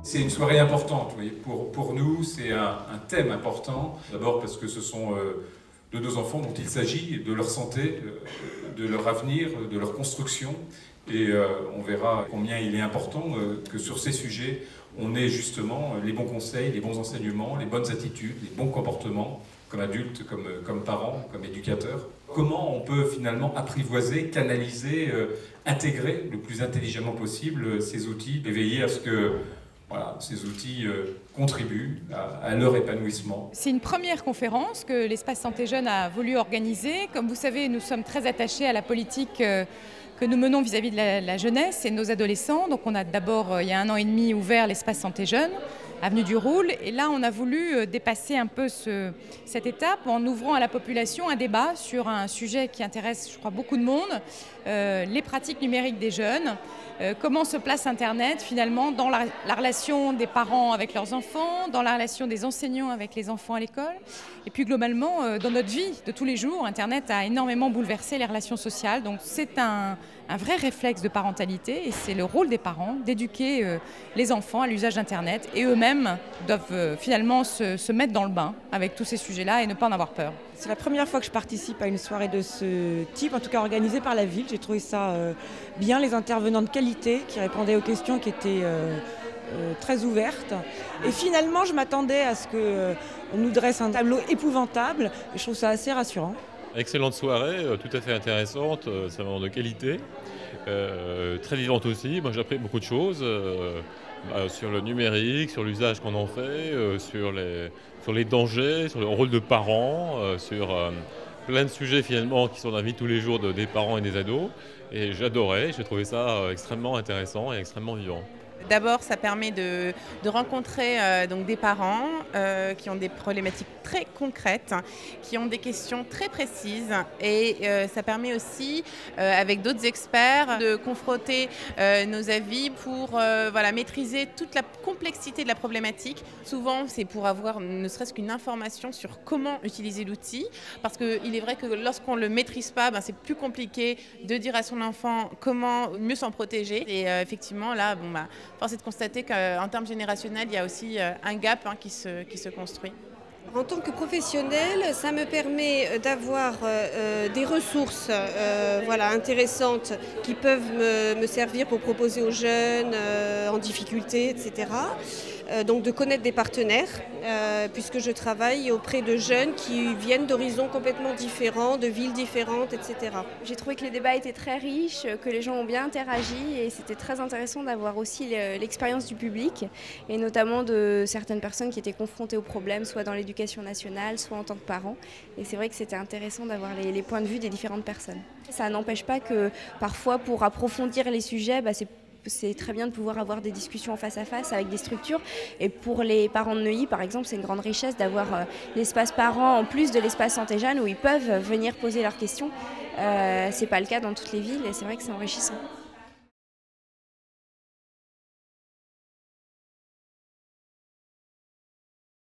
C'est une soirée importante, oui. Pour nous, c'est un thème important. D'abord parce que ce sont de nos enfants dont il s'agit, de leur santé, de leur avenir, de leur construction. Et on verra combien il est important que sur ces sujets, on ait justement les bons conseils, les bons enseignements, les bonnes attitudes, les bons comportements, comme adultes, comme parents, comme éducateurs. Comment on peut finalement apprivoiser, canaliser, intégrer le plus intelligemment possible ces outils et veiller à ce que voilà, ces outils contribuent à leur épanouissement. C'est une première conférence que l'Espace Santé Jeunes a voulu organiser. Comme vous savez, nous sommes très attachés à la politique que nous menons vis-à-vis de la jeunesse et de nos adolescents. Donc on a d'abord, il y a 1 an et demi, ouvert l'Espace Santé Jeunes, avenue du Roule. Et là, on a voulu dépasser un peu cette étape en ouvrant à la population un débat sur un sujet qui intéresse, je crois, beaucoup de monde, les pratiques numériques des jeunes. Comment se place Internet finalement dans la relation des parents avec leurs enfants, dans la relation des enseignants avec les enfants à l'école. Et puis globalement, dans notre vie de tous les jours, Internet a énormément bouleversé les relations sociales. Donc c'est un vrai réflexe de parentalité et c'est le rôle des parents d'éduquer les enfants à l'usage d'Internet. Et eux-mêmes doivent finalement se mettre dans le bain avec tous ces sujets-là et ne pas en avoir peur. C'est la première fois que je participe à une soirée de ce type, en tout cas organisée par la ville. J'ai trouvé ça bien, les intervenants de qualité qui répondaient aux questions qui étaient très ouvertes. Et finalement, je m'attendais à ce qu'on nous dresse un tableau épouvantable et je trouve ça assez rassurant. Excellente soirée, tout à fait intéressante, c'est vraiment de qualité, très vivante aussi. Moi j'ai appris beaucoup de choses sur le numérique, sur l'usage qu'on en fait, sur les dangers, sur le rôle de parents, sur plein de sujets finalement qui sont dans la vie de tous les jours des parents et des ados. Et j'adorais, j'ai trouvé ça extrêmement intéressant et extrêmement vivant. D'abord, ça permet de rencontrer donc des parents qui ont des problématiques très concrètes, qui ont des questions très précises et ça permet aussi, avec d'autres experts, de confronter nos avis pour voilà, maîtriser toute la complexité de la problématique. Souvent, c'est pour avoir ne serait-ce qu'une information sur comment utiliser l'outil, parce qu'il est vrai que lorsqu'on ne le maîtrise pas, c'est plus compliqué de dire à son enfant comment mieux s'en protéger. Et effectivement, là, force est de constater qu'en termes générationnels, il y a aussi un gap qui se construit. En tant que professionnelle, ça me permet d'avoir des ressources intéressantes qui peuvent me servir pour proposer aux jeunes en difficulté, etc. Donc de connaître des partenaires, puisque je travaille auprès de jeunes qui viennent d'horizons complètement différents, de villes différentes, etc. J'ai trouvé que les débats étaient très riches, que les gens ont bien interagi et c'était très intéressant d'avoir aussi l'expérience du public et notamment de certaines personnes qui étaient confrontées aux problèmes, soit dans l'éducation nationale, soit en tant que parents. Et c'est vrai que c'était intéressant d'avoir les points de vue des différentes personnes. Ça n'empêche pas que parfois pour approfondir les sujets, c'est très bien de pouvoir avoir des discussions en face à face avec des structures. Et pour les parents de Neuilly, par exemple, c'est une grande richesse d'avoir l'espace parents en plus de l'espace santé jeunes où ils peuvent venir poser leurs questions. C'est pas le cas dans toutes les villes et c'est vrai que c'est enrichissant.